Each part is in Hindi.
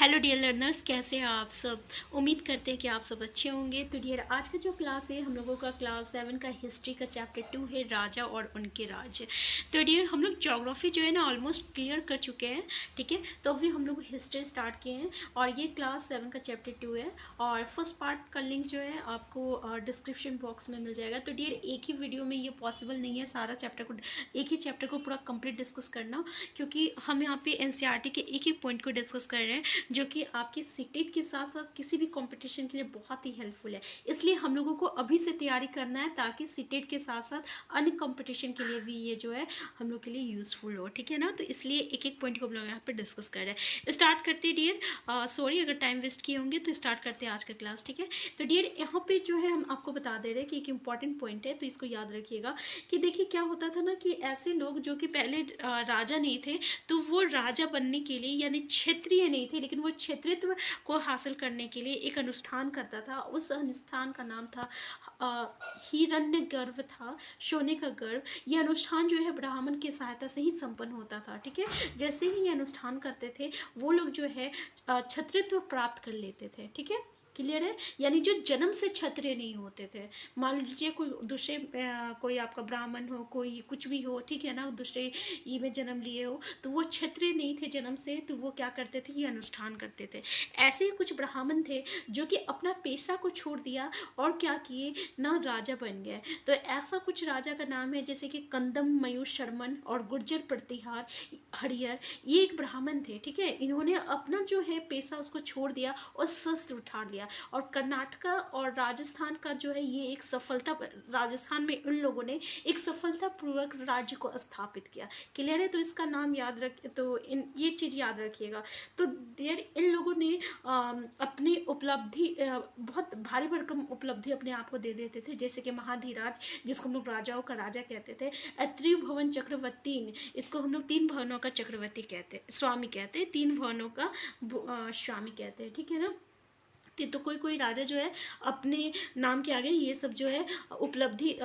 हेलो डियर लर्नर्स, कैसे हैं आप सब। उम्मीद करते हैं कि आप सब अच्छे होंगे। तो डियर, आज का जो क्लास है हम लोगों का क्लास 7 का हिस्ट्री का चैप्टर 2 है, राजा और उनके राज्य। तो डियर, हम लोग ज्योग्राफी जो है ना ऑलमोस्ट क्लियर कर चुके हैं, ठीक है। तो अभी हम लोग हिस्ट्री स्टार्ट किए हैं और ये क्लास 7 का चैप्टर 2 है। और फर्स्ट पार्ट का लिंक जो है आपको डिस्क्रिप्शन बॉक्स में मिल जाएगा। तो डियर, एक ही वीडियो में ये पॉसिबल नहीं है सारा चैप्टर को, एक ही चैप्टर को पूरा कंप्लीट डिस्कस करना, क्योंकि हम यहाँ पे एनसीईआरटी के एक ही पॉइंट को डिस्कस कर रहे हैं जो कि आपकी सीटेट के साथ साथ किसी भी कंपटीशन के लिए बहुत ही हेल्पफुल है। इसलिए हम लोगों को अभी से तैयारी करना है ताकि सीटेट के साथ साथ अन्य कंपटीशन के लिए भी ये जो है हम लोग के लिए यूज़फुल हो, ठीक है ना। तो इसलिए एक एक पॉइंट को हम लोग यहाँ पर डिस्कस कर रहे हैं। स्टार्ट करते हैं डियर। सॉरी अगर टाइम वेस्ट किए होंगे, तो स्टार्ट करते हैं आज का क्लास, ठीक है। तो डियर, यहाँ पे जो है हम आपको बता दे रहे हैं कि एक इंपॉर्टेंट पॉइंट है, तो इसको याद रखिएगा कि देखिए क्या होता था ना कि ऐसे लोग जो कि पहले राजा नहीं थे, तो वो राजा बनने के लिए यानी क्षेत्रीय नहीं थे, लेकिन वो क्षेत्रित्व को हासिल करने के लिए एक अनुष्ठान करता था। उस अनुष्ठान का नाम था हिरण्य गर्भ था, सोने का गर्भ। ये अनुष्ठान जो है ब्राह्मण की सहायता से ही संपन्न होता था, ठीक है। जैसे ही ये अनुष्ठान करते थे वो लोग जो है क्षत्रित्व प्राप्त कर लेते थे, ठीक है। क्लियर है, यानी जो जन्म से क्षत्रिय नहीं होते थे। मान लीजिए कोई दूसरे कोई आपका ब्राह्मण हो, कोई कुछ भी हो, ठीक है ना, दूसरे ई में जन्म लिए हो, तो वो क्षत्रिय नहीं थे जन्म से, तो वो क्या करते थे, ये अनुष्ठान करते थे। ऐसे ही कुछ ब्राह्मण थे जो कि अपना पेशा को छोड़ दिया और क्या किए ना, राजा बन गए। तो ऐसा कुछ राजा का नाम है जैसे कि कंदम मयूर शर्मन और गुर्जर प्रतिहार हरियर, ये एक ब्राह्मण थे, ठीक है। इन्होंने अपना जो है पेशा उसको छोड़ दिया और शस्त्र उठा लिया, और कर्नाटका और राजस्थान का जो है ये एक सफलता, राजस्थान में उन लोगों ने एक सफलतापूर्वक राज्य को स्थापित किया। क्लियर है, तो इसका नाम याद रख, तो इन ये चीज़ याद रखिएगा। तो डियर, इन लोगों ने अपनी उपलब्धि बहुत भारी भरकम उपलब्धि अपने आप को दे देते थे, जैसे कि महाधीराज, जिसको हम लोग राजाओं का राजा कहते थे, त्रिभुवन चक्रवर्ती, इसको हम लोग 3 भवनों का चक्रवर्ती कहते हैं, स्वामी कहते हैं, 3 भवनों का स्वामी कहते हैं, ठीक है ना। तो कोई कोई राजा जो है अपने नाम के आगे ये सब जो है उपलब्धि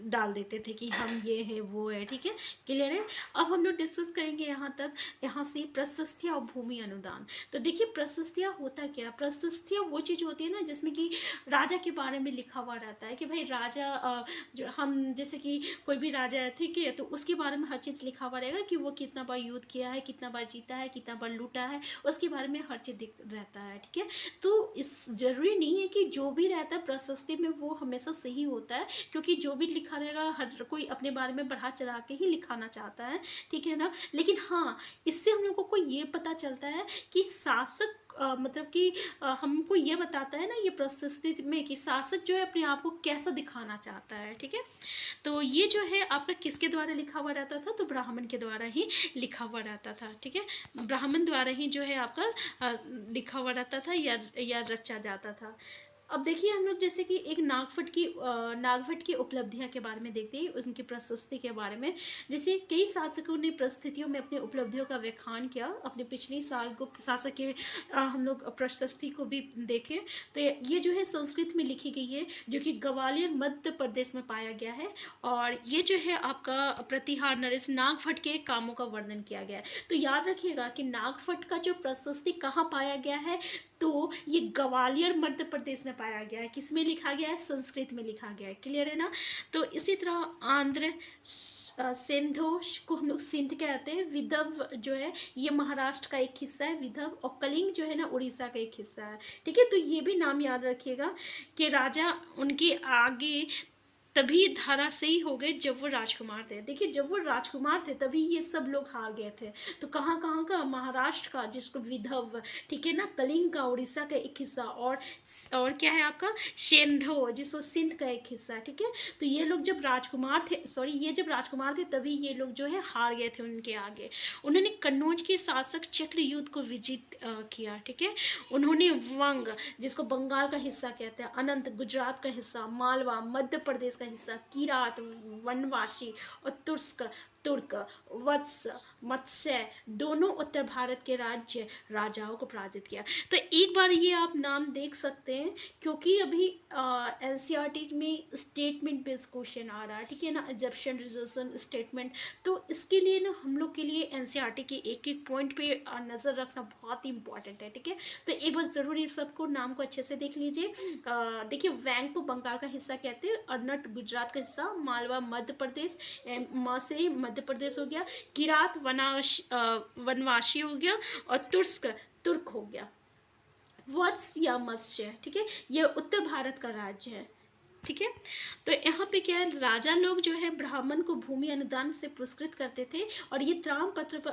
डाल देते थे कि हम ये है वो है, ठीक है। क्लियर है। अब हम लोग डिस्कस करेंगे यहाँ तक, यहाँ से प्रशस्तियाँ और भूमि अनुदान। तो देखिए प्रशस्तियाँ होता क्या, प्रशस्तियाँ वो चीज़ होती है ना जिसमें कि राजा के बारे में लिखा हुआ रहता है कि भाई राजा जो हम जैसे कि कोई भी राजा है, ठीक है, तो उसके बारे में हर चीज़ लिखा हुआ रहेगा कि वो कितना बार युद्ध किया है, कितना बार जीता है, कितना बार लूटा है, उसके बारे में हर चीज़ रहता है, ठीक है। तो इस जरूरी नहीं है कि जो भी रहता है प्रशस्ति में वो हमेशा सही होता है, क्योंकि जो भी लिखा रहेगा हर कोई अपने बारे में बढ़ा चढ़ा के ही लिखाना चाहता है, ठीक है ना। लेकिन हाँ, इससे हम लोगों को ये पता चलता है कि शासक मतलब कि हमको ये बताता है ना ये प्रशस्ति में कि शासक जो है अपने आप को कैसा दिखाना चाहता है, ठीक है। तो ये जो है आपका किसके द्वारा लिखा हुआ रहता था, तो ब्राह्मण के द्वारा ही लिखा हुआ रहता था, ठीक है। ब्राह्मण द्वारा ही जो है आपका लिखा हुआ रहता था या रचा जाता था। अब देखिए हम लोग जैसे कि एक नागभट्ट की उपलब्धियां के बारे में देखते हैं, उनकी प्रशस्ति के बारे में। जैसे कई शासकों ने परिस्थितियों में अपनी उपलब्धियों का व्याख्यान किया। अपने पिछले साल गुप्त शासक के हम लोग प्रशस्ति को भी देखें तो ये जो है संस्कृत में लिखी गई है, जो कि ग्वालियर मध्य प्रदेश में पाया गया है। और ये जो है आपका प्रतिहार नरेश नागभट्ट के कामों का वर्णन किया गया है। तो याद रखिएगा कि नागभट्ट का जो प्रशस्ति कहाँ पाया गया है, तो ये ग्वालियर मध्य प्रदेश में पाया गया है। किसमें लिखा गया है, संस्कृत में लिखा गया है। क्लियर है ना। तो इसी तरह आंध्र सिंधु को हम लोग सिंध कहते हैं, विदर्भ जो है ये महाराष्ट्र का एक हिस्सा है विदर्भ, और कलिंग जो है ना उड़ीसा का एक हिस्सा है, ठीक है। तो ये भी नाम याद रखिएगा कि राजा उनके आगे तभी धराशायी हो गए जब वो राजकुमार थे। देखिए जब वो राजकुमार थे तभी ये सब लोग हार गए थे। तो कहाँ कहाँ का, महाराष्ट्र का जिसको विदर्भ, ठीक है ना, कलिंग का उड़ीसा का एक हिस्सा, और क्या है आपका सेंधो जिसको सिंध का एक हिस्सा, ठीक है। तो ये लोग जब राजकुमार थे, सॉरी ये जब राजकुमार थे तभी ये लोग जो है हार गए थे उनके आगे। उन्होंने कन्नौज के शासक चक्रयुद्ध को विजित किया, ठीक है। उन्होंने वंग जिसको बंगाल का हिस्सा कहते हैं, अनंत गुजरात का हिस्सा, मालवा मध्य प्रदेश का हिस्सा, किरात वनवासी और तुर्क तुर्क, वत्स, मत्स्य दोनों उत्तर भारत के राज्य राजाओं को पराजित किया। तो एक बार ये आप नाम देख सकते हैं, क्योंकि अभी एनसीईआरटी में स्टेटमेंट बेस्ड क्वेश्चन आ रहा है, ठीक है ना, एग्जेप्शन रिजर्वेशन स्टेटमेंट। तो इसके लिए ना हम लोग के लिए एनसीईआरटी के एक एक पॉइंट पे नज़र रखना बहुत ही इंपॉर्टेंट है, ठीक है। तो एक बार ज़रूर इस सबको नाम को अच्छे से देख लीजिए। देखिए, वैंग को बंगाल का हिस्सा कहते हैं, अनर्थ गुजरात का हिस्सा, मालवा मध्य प्रदेश, म से मध्य प्रदेश हो गया, किरात वनवासी हो गया, और तुर्क हो गया। वत्स या मत्स्य, ठीक है, ये उत्तर भारत का राज्य है, ठीक है। तो यहाँ पे क्या है, राजा लोग जो है ब्राह्मण को भूमि अनुदान से पुरस्कृत करते थे, और ये त्राम पत्र पर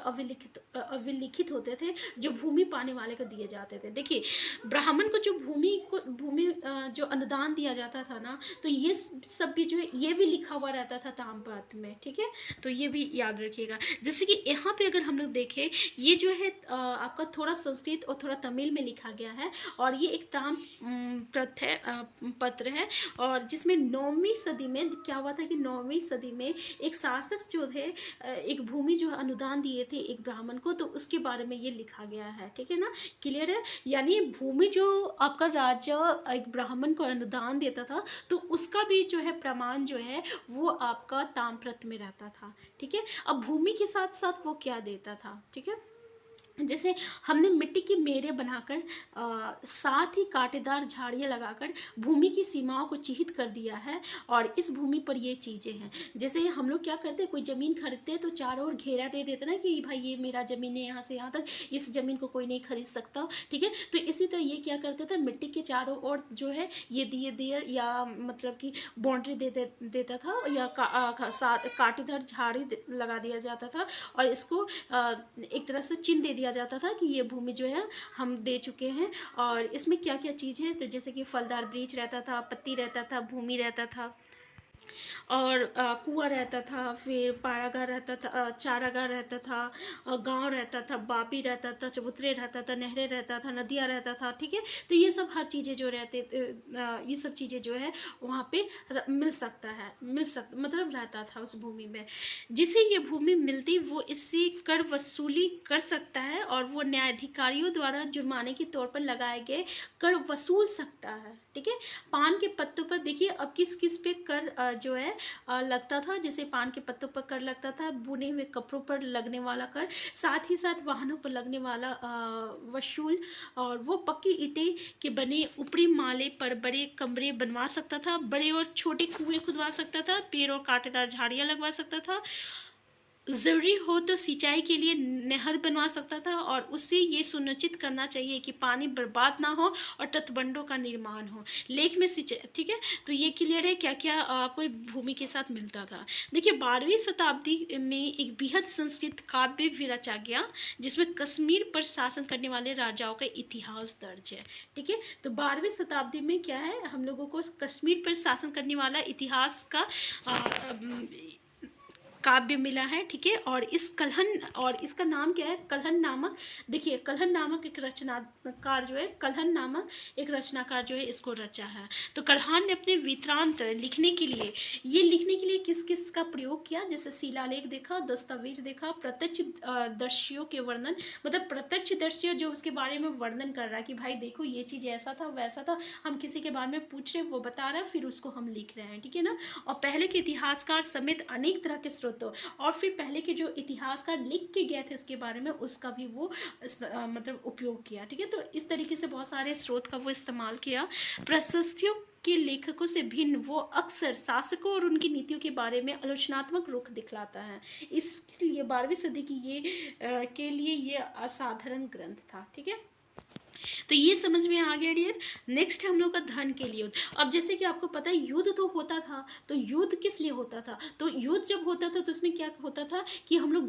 अभिलिखित होते थे जो भूमि पाने वाले को दिए जाते थे। देखिए, ब्राह्मण को जो भूमि जो अनुदान दिया जाता था ना, तो ये सब भी जो है ये भी लिखा हुआ रहता था ताम पत्र में, ठीक है। तो ये भी याद रखिएगा। जैसे कि यहाँ पे अगर हम लोग देखें, ये जो है आपका थोड़ा संस्कृत और थोड़ा तमिल में लिखा गया है, और ये एक ताम पत्र है, और जिसमें 9वीं सदी में क्या हुआ था कि 9वीं सदी में एक शासक जो थे, एक भूमि जो अनुदान दिए थे एक ब्राह्मण को, तो उसके बारे में ये लिखा गया है, ठीक है ना, क्लियर है। यानी भूमि जो आपका राजा एक ब्राह्मण को अनुदान देता था, तो उसका भी जो है प्रमाण जो है वो आपका ताम्रपत्र में रहता था, ठीक है। अब भूमि के साथ साथ वो क्या देता था, ठीक है, जैसे हमने मिट्टी की मेड़े बनाकर साथ ही कांटेदार झाड़ियाँ लगाकर भूमि की सीमाओं को चिह्नित कर दिया है, और इस भूमि पर ये चीज़ें हैं। जैसे हम लोग क्या करते हैं, कोई ज़मीन खरीदते हैं तो चारों ओर घेरा दे देते ना कि भाई ये मेरा ज़मीन है, यहाँ से यहाँ तक, इस ज़मीन को कोई नहीं खरीद सकता, ठीक है। तो इसी तरह ये क्या करते थे, मिट्टी के चारों ओर जो है ये दिए या मतलब कि बाउंड्री देता था, या कांटेदार झाड़ी लगा दिया जाता था, और इसको एक तरह से चिन्ह दे दिया जाता था कि ये भूमि जो है हम दे चुके हैं। और इसमें क्या क्या चीज़ है, तो जैसे कि फलदार वृक्ष रहता था, पत्ती रहता था, भूमि रहता था, और कुआं रहता था, फिर पारागार रहता था, चारागार रहता था, गांव रहता था, बापी रहता था, चबूतरे रहता था, नहरें रहता था, नदियाँ रहता था, ठीक है। तो ये सब हर चीज़ें जो रहते ये सब चीज़ें जो है वहाँ पे मिल मतलब रहता था उस भूमि में। जिसे ये भूमि मिलती वो इससे कर वसूली कर सकता है, और वो न्यायाधिकारियों द्वारा जुर्माने के तौर पर लगाए गए कर वसूल सकता है, ठीक है। पान के पत्तों पर देखिए, अब किस किस पे कर जो है लगता था, जैसे पान के पत्तों पर कर लगता था, बुने हुए कपड़ों पर लगने वाला कर, साथ ही साथ वाहनों पर लगने वाला वसूल, और वो पक्की ईंटें के बने ऊपरी माले पर बड़े कमरे बनवा सकता था, बड़े और छोटे कुएं खुदवा सकता था, पेड़ और कांटेदार झाड़ियाँ लगवा सकता था, ज़रूरी हो तो सिंचाई के लिए नहर बनवा सकता था, और उससे ये सुनिश्चित करना चाहिए कि पानी बर्बाद ना हो और तटबंधों का निर्माण हो, लेक में सिंचाई, ठीक है। तो ये क्लियर है क्या क्या आपको भूमि के साथ मिलता था। देखिए, 12वीं शताब्दी में एक बृहद संस्कृत काव्य भी रचा गया, जिसमें कश्मीर पर शासन करने वाले राजाओं का इतिहास दर्ज है, ठीक है। तो 12वीं शताब्दी में क्या है, हम लोगों को कश्मीर पर शासन करने वाला इतिहास का काव्य मिला है, ठीक है। और इसका नाम क्या है, कल्हन नामक। देखिए, कल्हन नामक एक रचनाकार जो है, कल्हन नामक एक रचनाकार जो है इसको रचा है। तो कल्हान ने अपने वृत्तांत लिखने के लिए किस किस का प्रयोग किया, जैसे शिलालेख देखा, दस्तावेज देखा, प्रत्यक्ष दर्शियों के वर्णन, मतलब प्रत्यक्ष दर्शियों जो उसके बारे में वर्णन कर रहा है कि भाई देखो ये चीज़ ऐसा था वैसा था, हम किसी के बारे में पूछ रहे, वो बता रहा है, फिर उसको हम लिख रहे हैं, ठीक है ना। और पहले के इतिहासकार समेत अनेक तरह के स्रोतों, और फिर पहले के जो इतिहासकार लिख के गए थे उसके बारे में, उसका भी वो मतलब उपयोग किया, ठीक है। तो इस तरीके से बहुत सारे स्रोत का वो इस्तेमाल किया। प्रशस्तियों के लेखकों से भिन्न वो अक्सर शासकों और उनकी नीतियों के बारे में आलोचनात्मक रुख दिखलाता है। इसलिए 12वीं सदी की के लिए ये असाधारण ग्रंथ था, ठीक है। तो ये समझ में आ गया डियर। नेक्स्ट हम लोग का धन के लिए। अब जैसे कि आपको पता है युद्ध तो होता था, तो युद्ध किस लिए होता था, तो युद्ध जब होता था तो उसमें क्या होता था कि हम लोग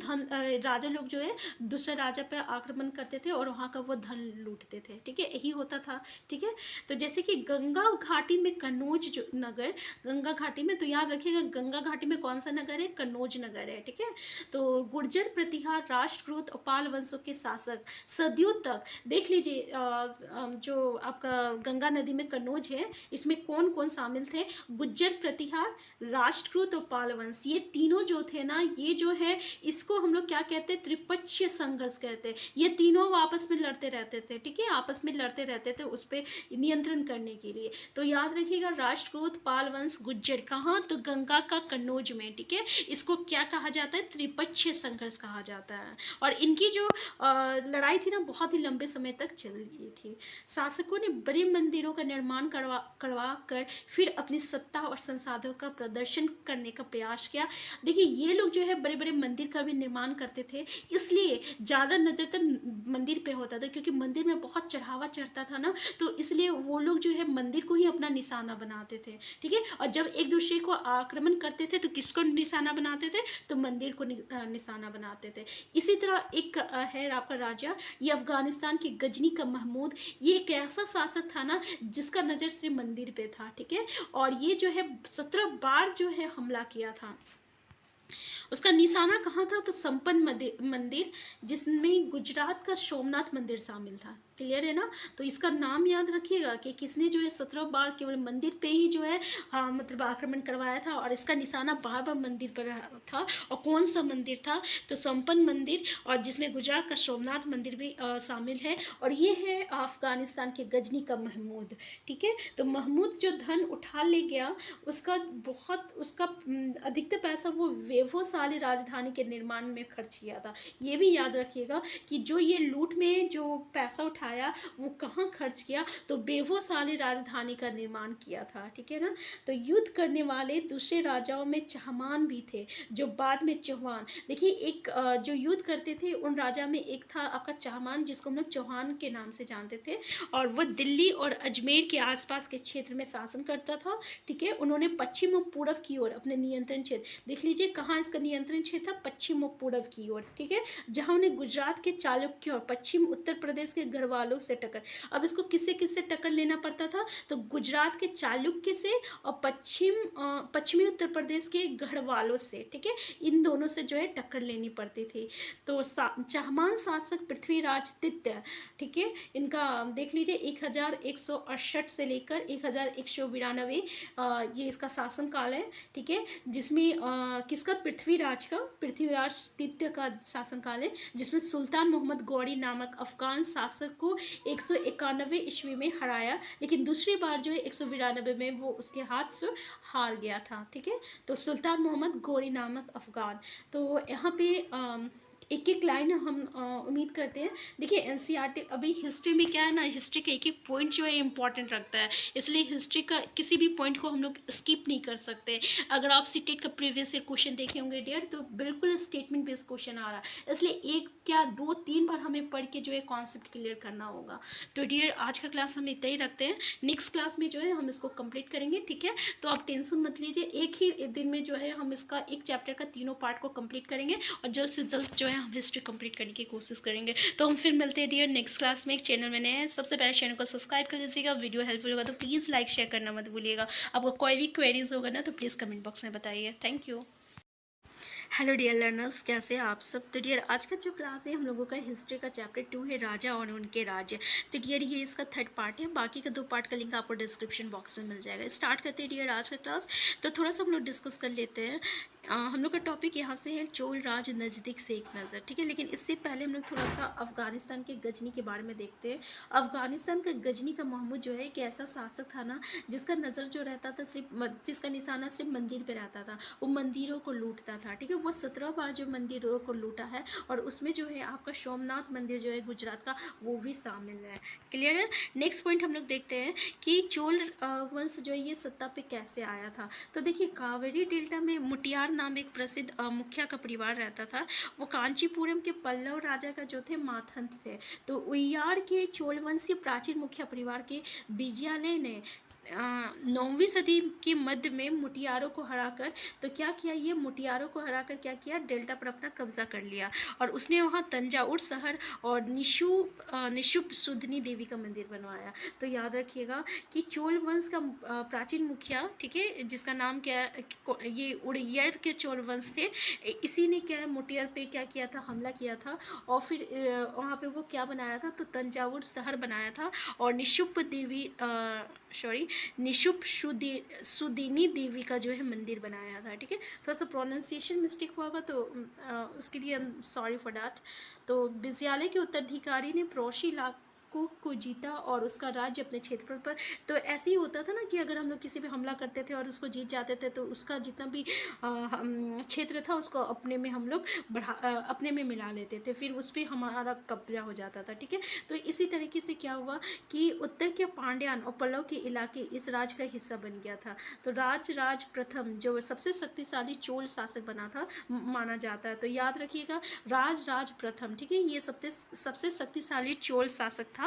राजा लोग जो है दूसरे राजा पर आक्रमण करते थे और वहाँ का वो धन लूटते थे, ठीक है, यही होता था, ठीक है। तो जैसे कि गंगा घाटी में कन्नौज जो नगर, गंगा घाटी में, तो याद रखिएगा गंगा घाटी में कौन सा नगर है, कन्नौज नगर है, ठीक है। तो गुर्जर प्रतिहार राष्ट्रकूट और पाल वंशों के शासक सदियों तक, देख लीजिए जो आपका गंगा नदी में कन्नौज है, इसमें कौन कौन शामिल थे? गुज्जर प्रतिहार, राष्ट्रकूट और पाल वंश, ये तीनों जो थे ना, ये जो है इसको हम लोग क्या कहते हैं? त्रिपक्षीय संघर्ष कहते हैं। ये तीनों आपस में लड़ते रहते थे, ठीक है, आपस में लड़ते रहते थे उस पर नियंत्रण करने के लिए। तो याद रखिएगा, राष्ट्रकूट, पाल वंश, गुज्जर, कहाँ? तो गंगा का कन्नौज में, ठीक है। इसको क्या कहा जाता है? त्रिपक्षीय संघर्ष कहा जाता है। और इनकी जो लड़ाई थी ना, बहुत ही लंबे समय तक चल रही थी। शासकों ने बड़े मंदिरों का निर्माण करवा कर फिर अपनी सत्ता और संसाधनों का प्रदर्शन करने का प्रयास किया। देखिए, ये लोग जो है बड़े बड़े मंदिर का भी निर्माण करते थे, इसलिए ज़्यादा नज़र तक मंदिर पे होता था, क्योंकि मंदिर में बहुत चढ़ावा चढ़ता था ना, तो इसलिए वो लोग जो है मंदिर को ही अपना निशाना बनाते थे, ठीक है। और जब एक दूसरे को आक्रमण करते थे तो किसको निशाना बनाते थे? तो मंदिर को निशाना बनाते थे। इसी तरह एक है आपका राजा, ये अफगानिस्तान के गजनी का महमूद, ये एक ऐसा शासक था ना जिसका नज़र सिर्फ मंदिर पे था, ठीक है। और ये जो है 17 बार जो है हमला किया था। उसका निशाना कहाँ था? तो संपन्न मंदिर, जिसमें गुजरात का सोमनाथ मंदिर शामिल था। क्लियर है ना? तो इसका नाम याद रखिएगा कि किसने जो है 17 बार केवल मंदिर पे ही जो है मतलब आक्रमण करवाया था, और इसका निशाना बार बार मंदिर पर था। और कौन सा मंदिर था? तो संपन्न मंदिर, और जिसमें गुजरात का सोमनाथ मंदिर भी शामिल है। और ये है अफगानिस्तान के गजनी का महमूद, ठीक है। तो महमूद जो धन उठा ले गया, उसका अधिकतर पैसा वो वैभवशाली राजधानी के निर्माण में खर्च किया था। ये भी याद रखिएगा कि जो ये लूट में जो पैसा उठाया वो कहाँ खर्च किया? तो वैभवशाली राजधानी का निर्माण किया था, ठीक है ना। तो युद्ध करने वाले दूसरे राजाओं में चहमान भी थे, जो बाद में चौहान। देखिए, एक जो युद्ध करते थे उन राजा में एक था आपका चहमान, जिसको हम लोग चौहान के नाम से जानते थे, और वह दिल्ली और अजमेर के आसपास के क्षेत्र में शासन करता था, ठीक है। उन्होंने पश्चिम और पूरब की ओर अपने नियंत्रण क्षेत्र, देख लीजिए कहाँ इसका नियंत्रण क्षेत्र था? पश्चिम और पूरब की ओर, ठीक है, जहाँ उन्हें गुजरात के चालुक्य और पश्चिम उत्तर प्रदेश के गढ़वालों से टक्कर। अब इसको किससे किससे टक्कर लेना पड़ता था? तो गुजरात के चालुक्य से और पश्चिमी उत्तर प्रदेश के गढ़वालों से, ठीक है, इन दोनों से जो है टक्कर लेनी पड़ती थी। तो चहमान शासक पृथ्वीराज तृतीय, ठीक है, इनका देख लीजिए 1168 से लेकर 1192 ये इसका शासन काल है, ठीक है, जिसमें किसका? पृथ्वीराज तृतीय का शासन काल है, जिसमें सुल्तान मोहम्मद गौरी नामक अफगान शासक को 191 ईस्वी में हराया, लेकिन दूसरी बार जो है 192 में वो उसके हाथ से हार गया था, ठीक है। तो सुल्तान मोहम्मद गौरी नामक अफगान। तो यहाँ पे एक एक लाइन हम उम्मीद करते हैं। देखिए, एनसीईआरटी अभी हिस्ट्री में क्या है ना, हिस्ट्री का एक एक पॉइंट जो है इंपॉर्टेंट रखता है, इसलिए हिस्ट्री का किसी भी पॉइंट को हम लोग स्किप नहीं कर सकते। अगर आप सीटेट का प्रीवियस ईयर क्वेश्चन देखे होंगे डियर, तो बिल्कुल स्टेटमेंट बेस्ड क्वेश्चन आ रहा है, इसलिए एक क्या 2-3 बार हमें पढ़ के जो है कॉन्सेप्ट क्लियर करना होगा। तो डियर, आज का क्लास हम इतना ही रखते हैं, नेक्स्ट क्लास में जो है हम इसको कंप्लीट करेंगे, ठीक है। तो आप टेंशन मत लीजिए, एक ही दिन में जो है हम इसका एक चैप्टर का तीनों पार्ट को कंप्लीट करेंगे, और जल्द से जल्द जो है हम हिस्ट्री कंप्लीट करने की कोशिश करेंगे। तो हम फिर मिलते हैं डियर नेक्स्ट क्लास में। एक चैनल में नए हैं, सबसे पहले चैनल को सब्सक्राइब कर लीजिएगा। वीडियो हेल्पफुल होगा तो प्लीज़ लाइक शेयर करना मत भूलिएगा। आपको कोई भी क्वेरीज होगा ना, तो प्लीज़ कमेंट बॉक्स में बताइए। Thank you. Hello dear learners, कैसे हैं आप सब? तो डियर, आज का जो क्लास है हम लोगों का हिस्ट्री का चैप्टर 2 है, राजा और उनके राज्य। तो डियर, ये इसका 3rd पार्ट है, बाकी का 2 पार्ट का लिंक आपको डिस्क्रिप्शन बॉक्स में मिल जाएगा। स्टार्ट करते हैं डियर आज का क्लास। तो थोड़ा सा हम लोग डिस्कस कर लेते हैं। हम लोग का टॉपिक यहाँ से है चोल राज नज़दीक से एक नज़र, ठीक है। लेकिन इससे पहले हम लोग थोड़ा सा अफगानिस्तान के गजनी के बारे में देखते हैं। अफगानिस्तान का गजनी का महमूद जो है एक ऐसा शासक था ना, जिसका नज़र जो रहता था सिर्फ, जिसका निशाना सिर्फ मंदिर पे रहता था, वो मंदिरों को लूटता था, ठीक है। वो 17 बार जो मंदिरों को लूटा है, और उसमें जो है आपका सोमनाथ मंदिर जो है गुजरात का, वो भी शामिल है। क्लियर है? नेक्स्ट पॉइंट हम लोग देखते हैं कि चोल वंश जो है ये सत्ता पे कैसे आया था। तो देखिए, कावेरी डेल्टा में मुटियार नाम एक प्रसिद्ध मुखिया का परिवार रहता था। वो कांचीपुरम के पल्लव राजा का जो थे माथंत थे। तो उय्यार के चोल वंशीय प्राचीन मुखिया परिवार के विजयालय ने 9वीं सदी के मध्य में मुटियारों को हराकर, तो क्या किया, ये मुटियारों को हराकर क्या किया, डेल्टा पर अपना कब्जा कर लिया और उसने वहाँ तंजाउर शहर और निशुप सुधनी देवी का मंदिर बनवाया। तो याद रखिएगा कि चोल वंश का प्राचीन मुखिया, ठीक है, जिसका नाम क्या है, ये उड़ियर के चोल वंश थे, इसी ने क्या है मुटियर पे क्या किया था, हमला किया था और फिर वहाँ पे वो क्या बनाया था, तो तंजावुर शहर बनाया था और निशुप सुदिनी देवी का जो है मंदिर बनाया था। ठीक है, थोड़ा सा प्रोनाउंसिएशन मिस्टेक हुआ होगा तो उसके लिए सॉरी फॉर डैट। तो विजयालय के उत्तराधिकारी ने प्रोशी इलाकों को जीता और उसका राज्य अपने क्षेत्र पर, तो ऐसे ही होता था ना कि अगर हम लोग किसी पे हमला करते थे और उसको जीत जाते थे तो उसका जितना भी क्षेत्र था उसको अपने में हम लोग अपने में मिला लेते थे, फिर उस पर हमारा कब्जा हो जाता था। ठीक है, तो इसी तरीके से क्या हुआ कि उत्तर के पांड्यान और पल्लव के इलाके इस राज का हिस्सा बन गया था। तो राज प्रथम जो सबसे शक्तिशाली चोल शासक बना था माना जाता है। तो याद रखिएगा राज प्रथम, ठीक है, ये सबसे शक्तिशाली चोल शासक था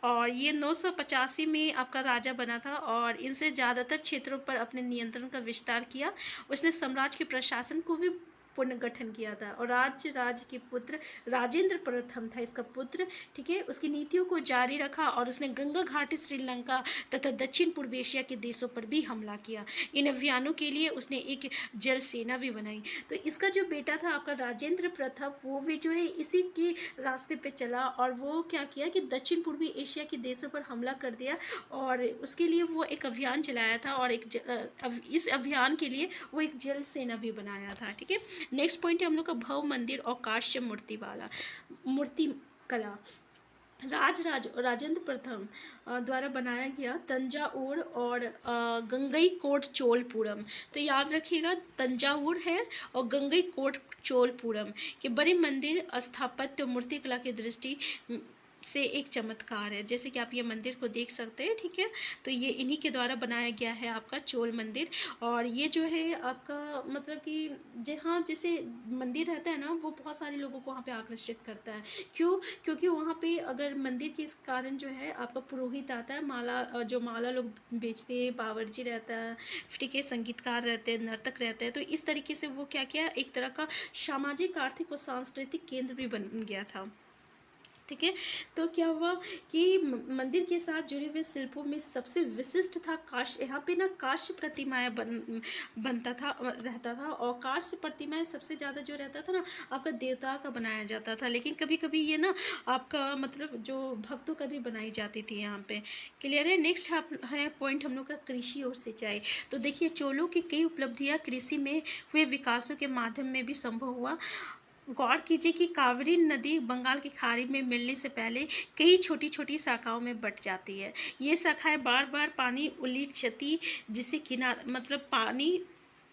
और ये 985 में आपका राजा बना था और इनसे ज़्यादातर क्षेत्रों पर अपने नियंत्रण का विस्तार किया। उसने साम्राज्य के प्रशासन को भी पुनर्गठन किया था और राज के पुत्र राजेंद्र प्रथम था इसका पुत्र। ठीक है, उसकी नीतियों को जारी रखा और उसने गंगा घाटी, श्रीलंका तथा दक्षिण पूर्व एशिया के देशों पर भी हमला किया। इन अभियानों के लिए उसने एक जल सेना भी बनाई। तो इसका जो बेटा था आपका राजेंद्र प्रथम, वो भी जो है इसी के रास्ते पे चला और वो क्या किया कि दक्षिण पूर्वी एशिया के देशों पर हमला कर दिया और उसके लिए वो एक अभियान चलाया था और इस अभियान के लिए वो एक जल सेना भी बनाया था। ठीक है, नेक्स्ट पॉइंट है हम लोग का भव मंदिर और काश्य मूर्ति वाला मूर्ति कला। राजेंद्र प्रथम द्वारा बनाया गया तंजावुर और गंगईकोट चोलपुरम। तो याद रखिएगा तंजावुर है और गंगईकोट चोलपुरम के बड़े मंदिर स्थापत्य मूर्तिकला की दृष्टि से एक चमत्कार है। जैसे कि आप ये मंदिर को देख सकते हैं। ठीक है, तो ये इन्हीं के द्वारा बनाया गया है आपका चोल मंदिर और ये जो है आपका मतलब कि जहाँ जैसे मंदिर रहता है ना वो बहुत सारे लोगों को वहाँ पे आकर्षित करता है। क्यों? क्योंकि वहाँ पे अगर मंदिर के कारण जो है आपका पुरोहित आता है, माला लोग बेचते हैं, बावर्ची रहता है, ठीक है, संगीतकार रहते हैं, नर्तक रहते हैं। तो इस तरीके से वो क्या किया, एक तरह का सामाजिक, आर्थिक और सांस्कृतिक केंद्र भी बन गया था। ठीक है, तो क्या हुआ कि मंदिर के साथ जुड़े हुए शिल्पों में सबसे विशिष्ट था काष्य। यहाँ पे ना काष्य प्रतिमाएं बनता था रहता था और काष्य प्रतिमाएं सबसे ज़्यादा जो रहता था ना आपका देवता का बनाया जाता था, लेकिन कभी कभी ये ना आपका मतलब जो भक्तों का भी बनाई जाती थी यहाँ पे। क्लियर है? नेक्स्ट है पॉइंट हम लोग का कृषि और सिंचाई। तो देखिए चोलों की कई उपलब्धियाँ कृषि में हुए विकासों के माध्यम में भी संभव हुआ। गौर कीजिए कि कावेरी नदी बंगाल की खाड़ी में मिलने से पहले कई छोटी छोटी शाखाओं में बट जाती है। ये शाखाएं बार बार पानी उलीचती जिससे किनार मतलब पानी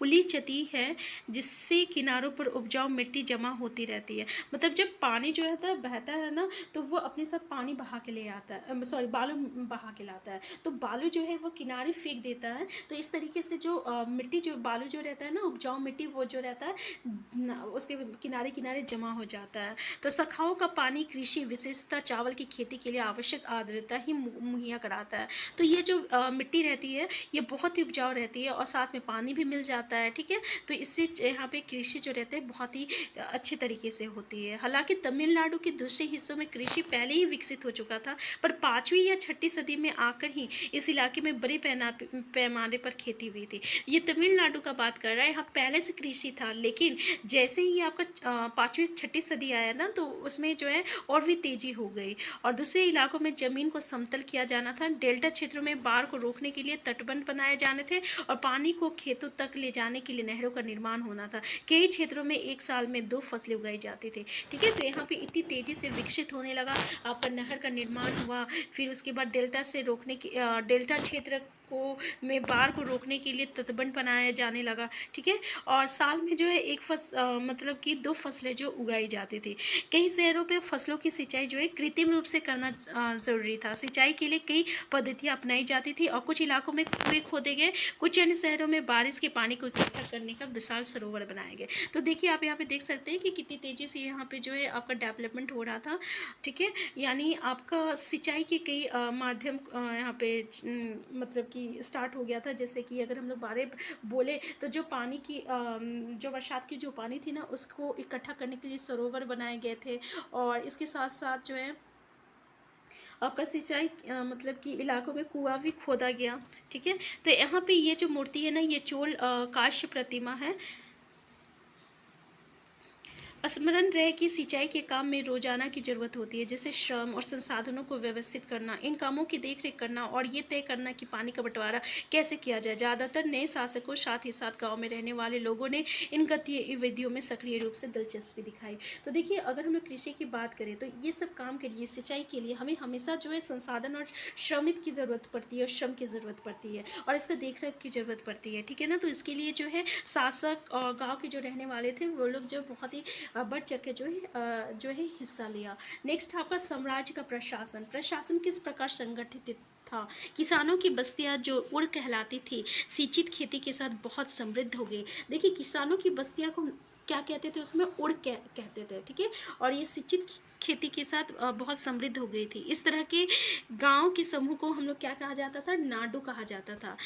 उलीचती है जिससे किनारों पर उपजाऊ मिट्टी जमा होती रहती है। मतलब जब पानी जो है बहता है ना तो वो अपने साथ पानी बहा के ले आता है, सॉरी बालू बहा के लाता है, तो बालू जो है वो किनारे फेंक देता है। तो इस तरीके से जो मिट्टी जो बालू जो रहता है ना उपजाऊ मिट्टी वो जो रहता है उसके किनारे किनारे जमा हो जाता है। तो शाखाओं का पानी कृषि विशेषतः चावल की खेती के लिए आवश्यक आर्द्रता ही मुहैया कराता है। तो ये जो मिट्टी रहती है ये बहुत ही उपजाऊ रहती है और साथ में पानी भी मिल जाता है। ठीक है, तो इससे यहाँ पे कृषि जो रहते हैं बहुत ही अच्छे तरीके से होती है। हालांकि तमिलनाडु के दूसरे हिस्सों में कृषि पहले ही विकसित हो चुका था, पर 5वीं या 6ठी सदी में आकर ही इस इलाके में बड़े पैमाने पर खेती हुई थी। ये तमिलनाडु का बात कर रहा है, यहाँ पहले से कृषि था, लेकिन जैसे ही आपका 5वीं 6ठी सदी आया ना तो उसमें जो है और भी तेजी हो गई और दूसरे इलाकों में जमीन को समतल किया जाना था। डेल्टा क्षेत्रों में बाढ़ को रोकने के लिए तटबंध बनाए जाने थे और पानी को खेतों तक ले जाने के लिए नहरों का निर्माण होना था। कई क्षेत्रों में एक साल में 2 फसलें उगाई जाती थी। ठीक है, तो यहाँ पे इतनी तेजी से विकसित होने लगा, आपका नहर का निर्माण हुआ, फिर उसके बाद डेल्टा से रोकने की डेल्टा क्षेत्र को में बाढ़ को रोकने के लिए तटबंध बनाया जाने लगा। ठीक है, और साल में जो है मतलब कि 2 फसलें जो उगाई जाती थी। कई शहरों पे फसलों की सिंचाई जो है कृत्रिम रूप से करना ज़रूरी था। सिंचाई के लिए कई पद्धतियाँ अपनाई जाती थी और कुछ इलाकों में कुएं खोदे गए, कुछ अन्य शहरों में बारिश के पानी को इकट्ठा करने का विशाल सरोवर बनाए गए। तो देखिए आप यहाँ पे देख सकते हैं कि कितनी तेज़ी से यहाँ पे जो है आपका डेवलपमेंट हो रहा था। ठीक है, यानी आपका सिंचाई के कई माध्यम यहाँ पे मतलब कि स्टार्ट हो गया था। जैसे कि अगर हम लोग बारे बोले तो जो पानी की जो बरसात की जो पानी थी ना, उसको इकट्ठा करने के लिए सरोवर बनाए गए थे। और इसके साथ साथ जो है आपका सिंचाई मतलब कि इलाकों में कुआं भी खोदा गया। ठीक है, तो यहाँ पे ये जो मूर्ति है ना, ये चोल काश्य प्रतिमा है। स्मरण रहे कि सिंचाई के काम में रोजाना की जरूरत होती है, जैसे श्रम और संसाधनों को व्यवस्थित करना, इन कामों की देखरेख करना और ये तय करना कि पानी का बंटवारा कैसे किया जाए। ज़्यादातर नए शासकों साथ ही साथ गांव में रहने वाले लोगों ने इन गतिविधियों में सक्रिय रूप से दिलचस्पी दिखाई। तो देखिए, अगर हम लोग कृषि की बात करें तो ये सब काम के लिए, सिंचाई के लिए हमें हमेशा जो है संसाधन और श्रमिक की ज़रूरत पड़ती है, और श्रम की ज़रूरत पड़ती है, और इसका देखरेख की ज़रूरत पड़ती है। ठीक है ना, तो इसके लिए जो है शासक और गाँव के जो रहने वाले थे वो लोग जो बहुत ही बढ़ चढ़ के जो है हिस्सा लिया। नेक्स्ट आपका साम्राज्य का प्रशासन। प्रशासन किस प्रकार संगठित था। किसानों की बस्तियां जो उड़ कहलाती थी, सिंचित खेती के साथ बहुत समृद्ध हो गई। देखिए, किसानों की बस्तियां को क्या कहते थे, उसमें उड़ कहते थे। ठीक है, और ये सिंचित खेती के साथ बहुत समृद्ध हो गई थी। इस तरह के गांव के समूह को हम लोग क्या कहा जाता था, नाडु कहा जाता था।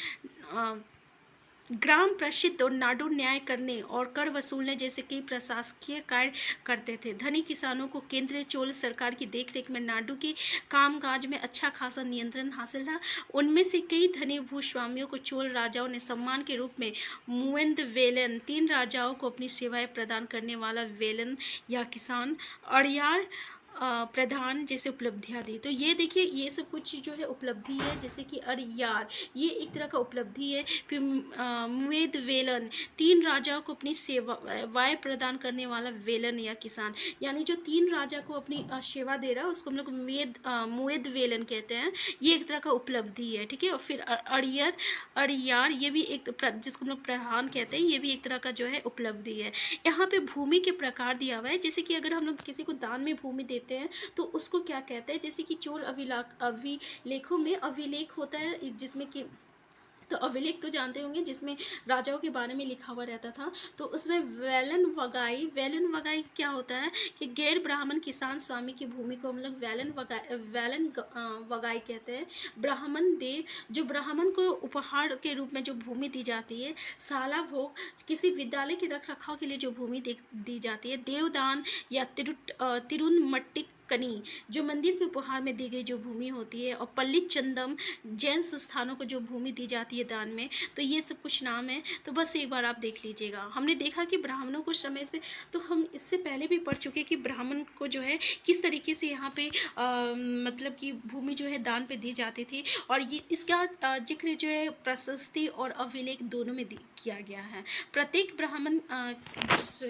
ग्राम प्रसिद्ध और नाडु न्याय करने और कर वसूलने जैसे कई प्रशासकीय कार्य करते थे। धनी किसानों को केंद्रीय चोल सरकार की देखरेख में नाडु के कामकाज में अच्छा खासा नियंत्रण हासिल था। उनमें से कई धनी भूस्वामियों को चोल राजाओं ने सम्मान के रूप में मुएंद वेलन, 3 राजाओं को अपनी सेवाएं प्रदान करने वाला वेलन या किसान, अड़ियार प्रधान जैसे उपलब्धियां दी। तो ये देखिए, ये सब कुछ जो है उपलब्धि है, जैसे कि अड़ियार, ये एक तरह का उपलब्धि है। फिर मुएद वेलन, 3 राजाओं को अपनी सेवाएं प्रदान करने वाला वेलन या किसान, यानी जो 3 राजा को अपनी सेवा दे रहा है उसको हम लोग मुएद वेलन कहते हैं। ये एक तरह का उपलब्धि है। ठीक है, और फिर अड़ियार, ये भी एक जिसको हम लोग प्रधान कहते हैं, ये भी एक तरह का जो है उपलब्धि है। यहाँ पे भूमि के प्रकार दिया हुआ है, जैसे कि अगर हम लोग किसी को दान में भूमि देते हैं तो उसको क्या कहते हैं, जैसे कि चोल अभिलेखों में अभिलेख होता है, जिसमें कि तो अभिलेख तो जानते होंगे, जिसमें राजाओं के बारे में लिखा हुआ रहता था। तो उसमें वेलन वगाई क्या होता है कि गैर ब्राह्मण किसान स्वामी की भूमि को हम लोग वेलन वगाई कहते हैं। ब्राह्मण देव, जो ब्राह्मण को उपहार के रूप में जो भूमि दी जाती है। साला भोग, किसी विद्यालय के रख रखाव के लिए जो भूमि दी जाती है। देवदान या तिरुनमट्टी कनी, जो मंदिर के उपहार में दी गई जो भूमि होती है। और पल्ली चंदम, जैन संस्थानों को जो भूमि दी जाती है दान में। तो ये सब कुछ नाम है, तो बस एक बार आप देख लीजिएगा। हमने देखा कि ब्राह्मणों को समय पे, तो हम इससे पहले भी पढ़ चुके कि ब्राह्मण को जो है किस तरीके से यहाँ पे मतलब कि भूमि जो है दान पे दी जाती थी। और ये इसका जिक्र जो है प्रशस्ति और अभिलेख दोनों में किया गया है। प्रत्येक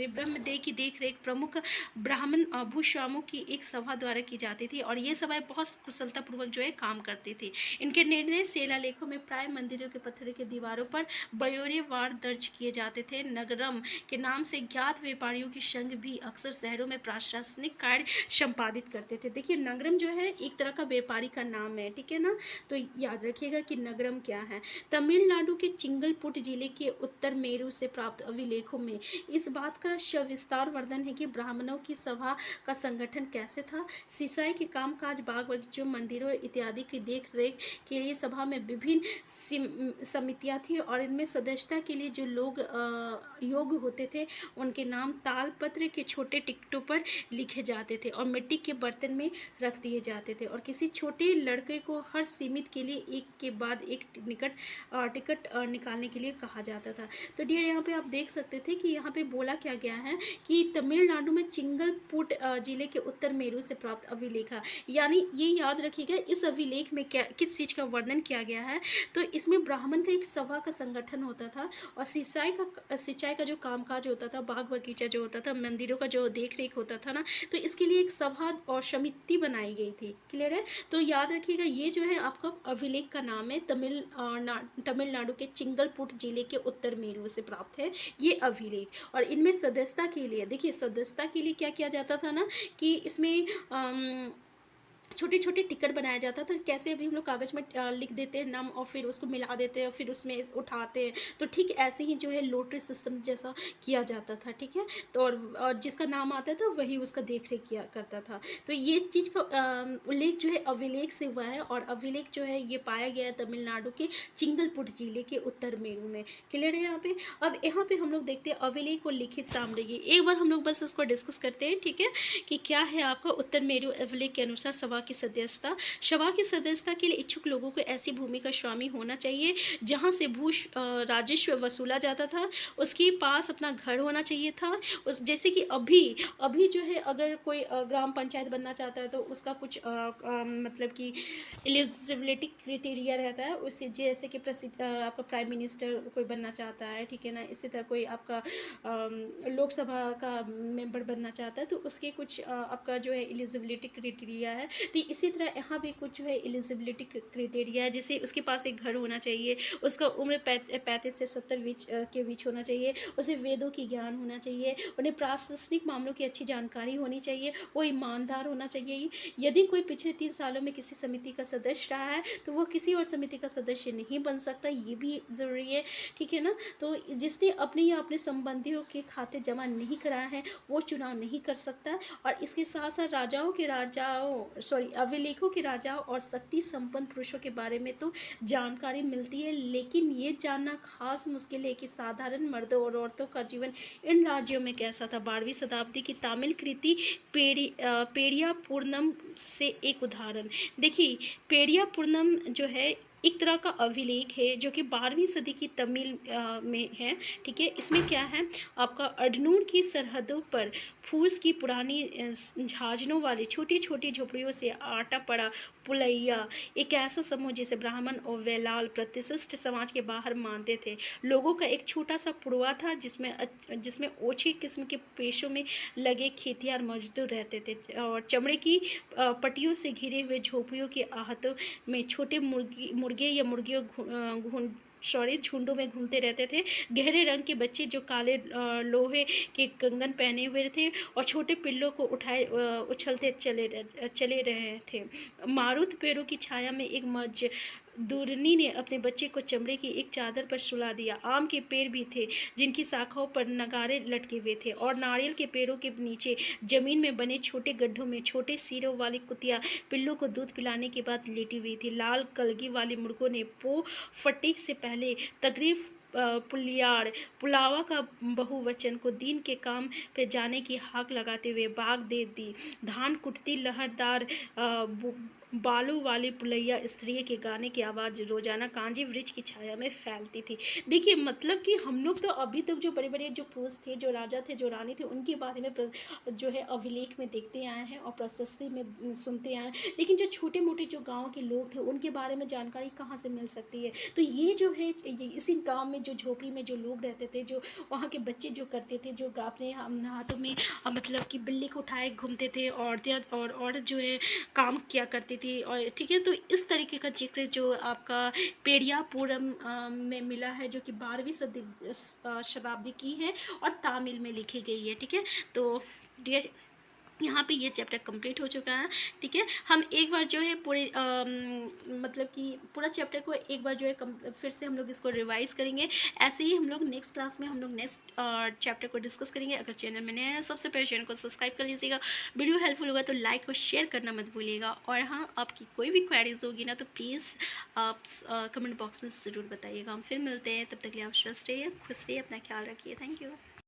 ब्रह्मदेव की देख रेख प्रमुख ब्राह्मण भूस्वामों की एक सभा द्वारा की जाती थी, और ये सभाएं बहुत कुशलतापूर्वक जो है काम करती थी। इनके निर्णय शिलालेखों में प्राय मंदिरों के पत्थरों की दीवारों पर बयोरेवार दर्ज किए जाते थे। नगरम के नाम से ज्ञात व्यापारियों की संघ भी अक्सर शहरों में प्रशासनिक कार्य संपादित करते थे। देखिए, नगरम जो है एक तरह का व्यापारी का नाम है। ठीक है ना, तो याद रखिएगा कि नगरम क्या है। तमिलनाडु के चिंगलपुट जिले के उत्तर मेरू से प्राप्त अभिलेखों में इस बात का सविस्तार वर्णन है कि ब्राह्मणों की सभा का संगठन कैसे था। सिंचाई के कामकाज, बाग बगीचों, मंदिरों इत्यादि की देख रेख के लिए सभा में विभिन्न समितियां थी, और इनमें सदस्यता के लिए जो लोग योग्य होते थे उनके नाम तालपत्र के छोटे टिकटों पर लिखे जाते थे और मिट्टी के बर्तन में रख दिए जाते थे। और किसी छोटे लड़के को हर सीमित के लिए एक के बाद एक टिकट निकालने के लिए कहा जाता था। तो डियर, यहाँ पे आप देख सकते थे कि यहाँ पे बोला क्या गया है कि तमिलनाडु में चिंगलपुट जिले के उत्तर मेरू से प्राप्त अभिलेख, यानी ये याद रखिएगा इस अभिलेख में क्या किस चीज़ का वर्णन किया गया है। तो इसमें ब्राह्मण का एक सभा का संगठन होता था, और सिंचाई का जो कामकाज होता था, बाग बगीचा जो होता था, मंदिरों का जो देख रेख होता था ना, तो इसके लिए एक सभा और समिति बनाई गई थी। क्लियर है, तो याद रखिएगा ये जो है आपका अभिलेख का नाम है, तमिलनाडु के चिंगलपुट जिले के उत्तर मेरू से प्राप्त है ये अभिलेख। और इनमें सदस्यता के लिए, देखिए सदस्यता के लिए क्या किया जाता था ना, कि इसमें छोटे छोटे टिकट बनाया जाता था। कैसे अभी हम लोग कागज़ में लिख देते हैं नाम और फिर उसको मिला देते हैं और फिर उसमें उठाते हैं, तो ठीक ऐसे ही जो है लॉटरी सिस्टम जैसा किया जाता था, ठीक है। तो और जिसका नाम आता था वही उसका देख रेख किया करता था। तो ये चीज़ का उल्लेख जो है अभिलेख से हुआ है, और अभिलेख जो है ये पाया गया है तमिलनाडु के चिंगलपुट जिले के उत्तर मेरू में। क्लियर है यहाँ पे। अब यहाँ पे हम लोग देखते हैं अभिलेख और लिखित साम्राज्य, एक बार हम लोग बस इसको डिस्कस करते हैं, ठीक है, कि क्या है आपका उत्तर मेरू अभिलेख के अनुसार सभा की सदस्यता। सभा की सदस्यता के लिए इच्छुक लोगों को ऐसी भूमि का स्वामी होना चाहिए जहां से भू राजस्व वसूला जाता था, उसके पास अपना घर होना चाहिए था। उस जैसे कि अभी अभी जो है अगर कोई ग्राम पंचायत बनना चाहता है तो उसका कुछ मतलब कि एलिजिबिलिटी क्राइटेरिया रहता है, उससे जैसे कि आपका प्राइम मिनिस्टर कोई बनना चाहता है, ठीक है ना, इसी तरह कोई आपका लोकसभा का मेंबर बनना चाहता है तो उसके कुछ आपका जो है एलिजिबिलिटी क्राइटेरिया है। तो इसी तरह यहाँ भी कुछ जो है एलिजिबिलिटी क्राइटेरिया है, जैसे उसके पास एक घर होना चाहिए, उसका उम्र 35 से 70 के बीच होना चाहिए, उसे वेदों की ज्ञान होना चाहिए, उन्हें प्रशासनिक मामलों की अच्छी जानकारी होनी चाहिए, वो ईमानदार होना चाहिए। यदि कोई पिछले 3 सालों में किसी समिति का सदस्य रहा है तो वो किसी और समिति का सदस्य नहीं बन सकता, ये भी ज़रूरी है, ठीक है ना। तो जिसने अपने या अपने संबंधियों के खाते जमा नहीं कराए हैं वो चुनाव नहीं कर सकता। और इसके साथ साथ अभिलेखों के राजाओं और शक्ति संपन्न पुरुषों के बारे में तो जानकारी मिलती है, लेकिन ये जानना खास मुश्किल है कि साधारण मर्दों और औरतों का जीवन इन राज्यों में कैसा था। 12वीं शताब्दी की तमिल कृति पेरिया पूर्णम से एक उदाहरण देखिए। पेरिया पूर्णम जो है एक तरह का अभिलेख है जो कि 12वीं सदी की तमिल में है, ठीक है। इसमें क्या है आपका अडनूर की सरहदों पर फूस की पुरानी झाजनों वाली छोटी छोटी झोपड़ियों से आटा पड़ा पुलैया एक ऐसा समूह जिसे ब्राह्मण और वेलाल प्रतिष्ठित समाज के बाहर मानते थे। लोगों का एक छोटा सा पुरवा था जिसमें ओछे किस्म के पेशों में लगे खेतियार मजदूर रहते थे, और चमड़े की पट्टियों से घिरे हुए झोपड़ियों के आहतों में छोटे मुर्गे या मुर्गियों झुंडों में घूमते रहते थे। गहरे रंग के बच्चे जो काले लोहे के कंगन पहने हुए थे और छोटे पिल्लों को उठाए उछलते चले रहे थे। मारुत पेड़ों की छाया में एक दूरनी ने अपने बच्चे को चमड़े की एक चादर पर सुला दिया। आम के पेड़ भी थे जिनकी शाखाओं पर नगारे लटके हुए थे, और नारियल के पेड़ों के नीचे जमीन में बने छोटे गड्ढों में छोटे सिरों वाली कुतिया पिल्लों को दूध पिलाने के बाद लेटी हुई थी। लाल कलगी वाले मुर्गों ने फटीक से पहले तकरीफ पुलावा का बहुवचन को दिन के काम पे जाने की हाक लगाते हुए भाग दे दी। धान कुटती लहरदार बालों वाली पुलैया स्त्री के गाने की आवाज़ रोजाना कांजी वृक्ष की छाया में फैलती थी। देखिए मतलब कि हम लोग तो अभी तक जो बड़े बड़े जो पुरुष थे, जो राजा थे, जो रानी थे, उनके बारे में जो है अभिलेख में देखते आए हैं और प्रशस्ति में सुनते आए हैं, लेकिन जो छोटे मोटे जो गाँव के लोग थे उनके बारे में जानकारी कहाँ से मिल सकती है। तो ये जो है इसी गाँव में जो झोपड़ी में जो लोग रहते थे, जो वहाँ के बच्चे जो करते थे, जो अपने हाथों में मतलब कि बिल्ली को उठाए घूमते थे, औरत जो है काम किया करती थी, और ठीक है। तो इस तरीके का जिक्र जो आपका पेरियापुरम में मिला है, जो कि 12वीं शताब्दी की है और तमिल में लिखी गई है, ठीक है। तो डियर यहाँ पे ये चैप्टर कंप्लीट हो चुका है, ठीक है। हम एक बार जो है पूरे मतलब कि पूरा चैप्टर को एक बार जो है फिर से हम लोग इसको रिवाइज करेंगे। ऐसे ही हम लोग नेक्स्ट क्लास में हम लोग नेक्स्ट चैप्टर को डिस्कस करेंगे। अगर चैनल में नए हैं सबसे पहले चैनल को सब्सक्राइब कर लीजिएगा। वीडियो हेल्पफुल होगा तो लाइक और शेयर करना मत भूलिएगा। और हाँ, आपकी कोई भी क्वेरीज होगी ना तो प्लीज़ आप कमेंट बॉक्स में ज़रूर बताइएगा। हम फिर मिलते हैं, तब तक के लिए आप स्वस्थ रहिए, खुश रहिए, अपना ख्याल रखिए। Thank you.